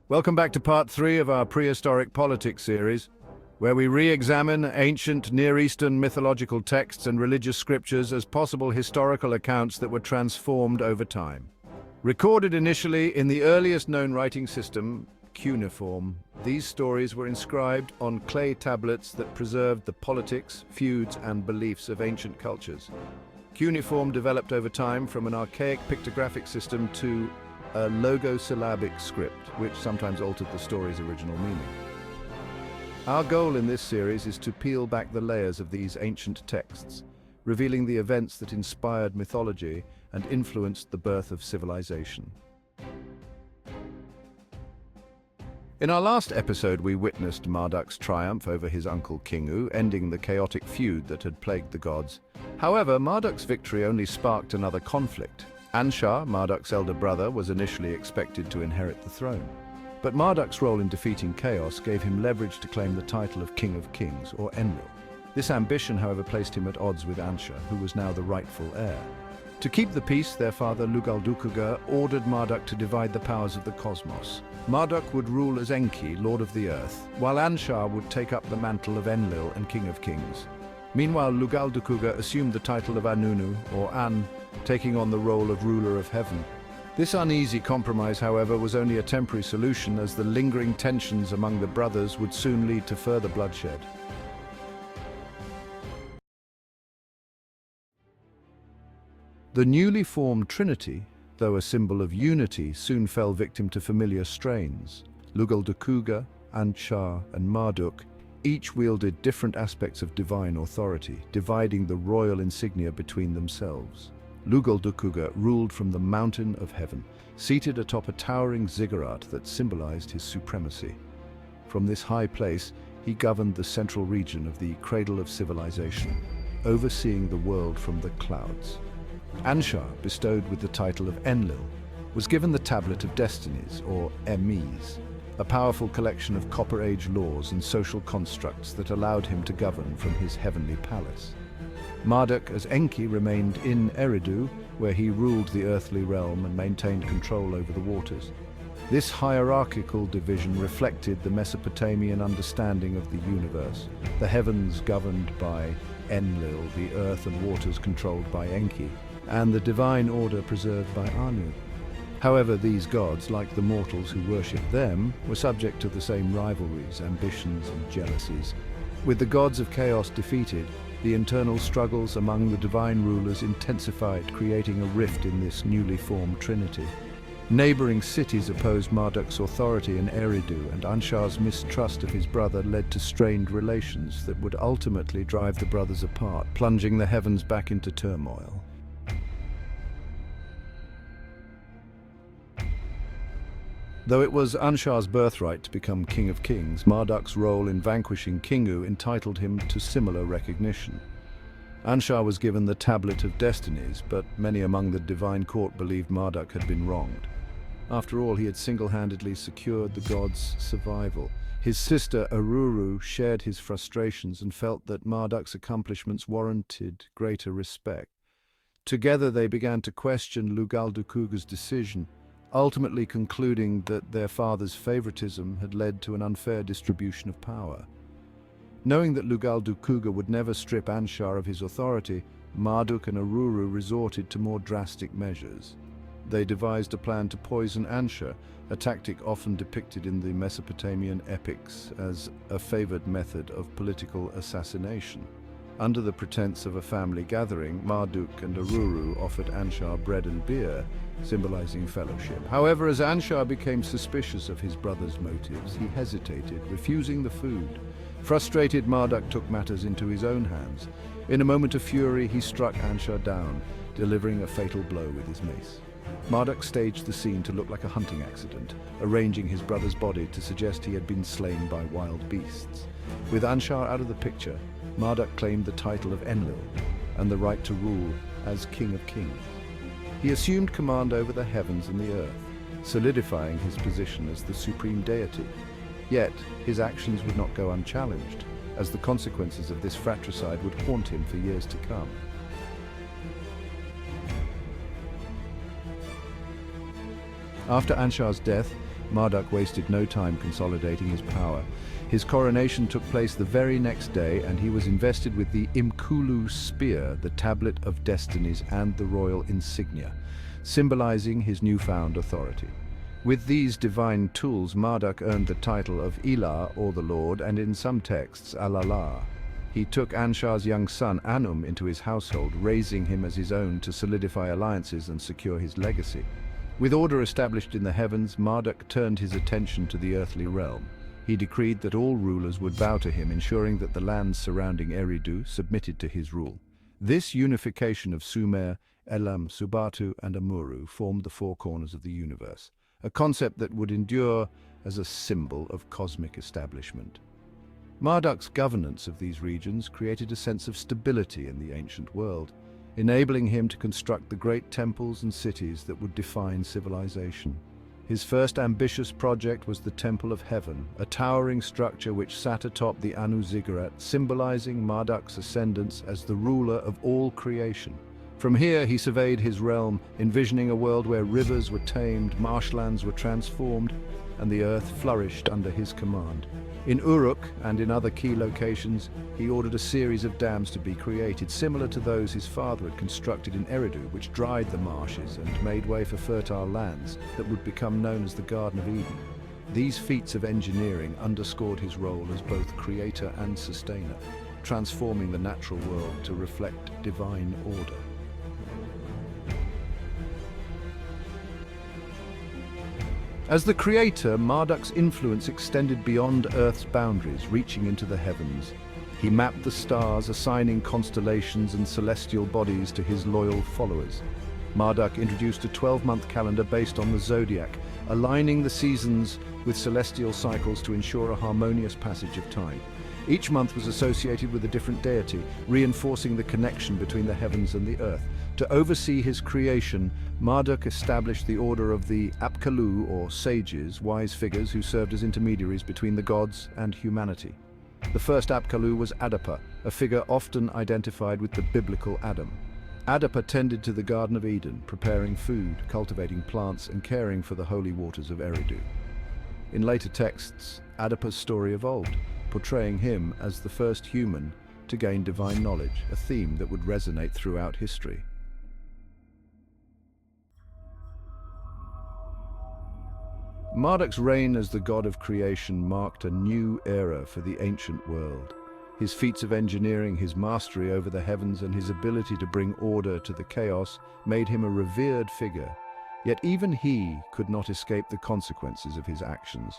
Welcome back to part 3 of our Prehistoric Politics series, where we re-examine ancient Near Eastern mythological texts and religious scriptures as possible historical accounts that were transformed over time. Recorded initially in the earliest known writing system, cuneiform, these stories were inscribed on clay tablets that preserved the politics, feuds, and beliefs of ancient cultures. Cuneiform developed over time from an archaic pictographic system to a logosyllabic script, which sometimes altered the story's original meaning. Our goal in this series is to peel back the layers of these ancient texts, revealing the events that inspired mythology and influenced the birth of civilization. In our last episode, we witnessed Marduk's triumph over his uncle Kingu, ending the chaotic feud that had plagued the gods. However, Marduk's victory only sparked another conflict. Anshar, Marduk's elder brother, was initially expected to inherit the throne. But Marduk's role in defeating chaos gave him leverage to claim the title of King of Kings, or Enlil. This ambition, however, placed him at odds with Anshar, who was now the rightful heir. To keep the peace, their father Lugal-Dukuga ordered Marduk to divide the powers of the cosmos. Marduk would rule as Enki, Lord of the Earth, while Anshar would take up the mantle of Enlil and King of Kings. Meanwhile, Lugal-Dukuga assumed the title of Anunu, or An, taking on the role of ruler of heaven. This uneasy compromise, however, was only a temporary solution, as the lingering tensions among the brothers would soon lead to further bloodshed. The newly formed trinity, though a symbol of unity, soon fell victim to familiar strains. Lugal-Dukuga, Anshar, and Marduk each wielded different aspects of divine authority, dividing the royal insignia between themselves. Lugal-Dukuga ruled from the mountain of heaven, seated atop a towering ziggurat that symbolized his supremacy. From this high place, he governed the central region of the cradle of civilization, overseeing the world from the clouds. Anshar, bestowed with the title of Enlil, was given the Tablet of Destinies, or Emes, a powerful collection of Copper Age laws and social constructs that allowed him to govern from his heavenly palace. Marduk, as Enki, remained in Eridu, where he ruled the earthly realm and maintained control over the waters. This hierarchical division reflected the Mesopotamian understanding of the universe, the heavens governed by Enlil, the earth and waters controlled by Enki, and the divine order preserved by Anu. However, these gods, like the mortals who worshipped them, were subject to the same rivalries, ambitions, and jealousies. With the gods of chaos defeated, the internal struggles among the divine rulers intensified, creating a rift in this newly formed trinity. Neighboring cities opposed Marduk's authority in Eridu, and Anshar's mistrust of his brother led to strained relations that would ultimately drive the brothers apart, plunging the heavens back into turmoil. Though it was Anshar's birthright to become King of Kings, Marduk's role in vanquishing Kingu entitled him to similar recognition. Anshar was given the Tablet of Destinies, but many among the divine court believed Marduk had been wronged. After all, he had single-handedly secured the gods' survival. His sister Aruru shared his frustrations and felt that Marduk's accomplishments warranted greater respect. Together they began to question Lugal-Dukuga's decision, ultimately concluding that their father's favoritism had led to an unfair distribution of power. Knowing that Lugal-Dukuga would never strip Anshar of his authority, Marduk and Aruru resorted to more drastic measures. They devised a plan to poison Anshar, a tactic often depicted in the Mesopotamian epics as a favored method of political assassination. Under the pretense of a family gathering, Marduk and Aruru offered Anshar bread and beer, symbolizing fellowship. However, as Anshar became suspicious of his brother's motives, he hesitated, refusing the food. Frustrated, Marduk took matters into his own hands. In a moment of fury, he struck Anshar down, delivering a fatal blow with his mace. Marduk staged the scene to look like a hunting accident, arranging his brother's body to suggest he had been slain by wild beasts. With Anshar out of the picture, Marduk claimed the title of Enlil and the right to rule as King of Kings. He assumed command over the heavens and the earth, solidifying his position as the supreme deity. Yet, his actions would not go unchallenged, as the consequences of this fratricide would haunt him for years to come. After Anshar's death, Marduk wasted no time consolidating his power. His coronation took place the very next day, and he was invested with the Imkulu spear, the tablet of destinies, and the royal insignia, symbolizing his newfound authority. With these divine tools, Marduk earned the title of Ilah, or the Lord, and in some texts, Alalah. He took Anshar's young son, Anum, into his household, raising him as his own to solidify alliances and secure his legacy. With order established in the heavens, Marduk turned his attention to the earthly realm. He decreed that all rulers would bow to him, ensuring that the lands surrounding Eridu submitted to his rule. This unification of Sumer, Elam, Subatu, and Amuru formed the four corners of the universe, a concept that would endure as a symbol of cosmic establishment. Marduk's governance of these regions created a sense of stability in the ancient world, enabling him to construct the great temples and cities that would define civilization. His first ambitious project was the Temple of Heaven, a towering structure which sat atop the Anu Ziggurat, symbolizing Marduk's ascendance as the ruler of all creation. From here, he surveyed his realm, envisioning a world where rivers were tamed, marshlands were transformed, and the earth flourished under his command. In Uruk and in other key locations, he ordered a series of dams to be created, similar to those his father had constructed in Eridu, which dried the marshes and made way for fertile lands that would become known as the Garden of Eden. These feats of engineering underscored his role as both creator and sustainer, transforming the natural world to reflect divine order. As the creator, Marduk's influence extended beyond Earth's boundaries, reaching into the heavens. He mapped the stars, assigning constellations and celestial bodies to his loyal followers. Marduk introduced a 12-month calendar based on the zodiac, aligning the seasons with celestial cycles to ensure a harmonious passage of time. Each month was associated with a different deity, reinforcing the connection between the heavens and the earth. To oversee his creation, Marduk established the order of the Apkallu, or sages, wise figures who served as intermediaries between the gods and humanity. The first Apkallu was Adapa, a figure often identified with the biblical Adam. Adapa tended to the Garden of Eden, preparing food, cultivating plants, and caring for the holy waters of Eridu. In later texts, Adapa's story evolved, portraying him as the first human to gain divine knowledge, a theme that would resonate throughout history. Marduk's reign as the god of creation marked a new era for the ancient world. His feats of engineering, his mastery over the heavens, and his ability to bring order to the chaos made him a revered figure. Yet even he could not escape the consequences of his actions.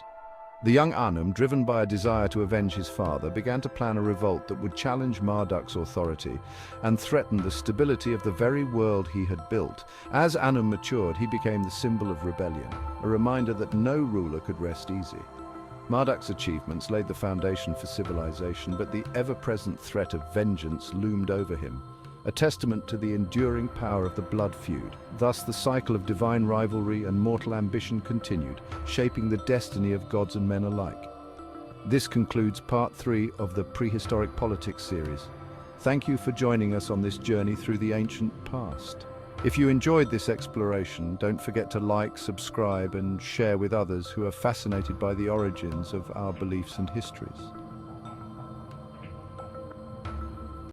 The young Anum, driven by a desire to avenge his father, began to plan a revolt that would challenge Marduk's authority and threaten the stability of the very world he had built. As Anum matured, he became the symbol of rebellion, a reminder that no ruler could rest easy. Marduk's achievements laid the foundation for civilization, but the ever-present threat of vengeance loomed over him, a testament to the enduring power of the blood feud. Thus, the cycle of divine rivalry and mortal ambition continued, shaping the destiny of gods and men alike. This concludes part 3 of the Prehistoric Politics series. Thank you for joining us on this journey through the ancient past. If you enjoyed this exploration, don't forget to like, subscribe, and share with others who are fascinated by the origins of our beliefs and histories.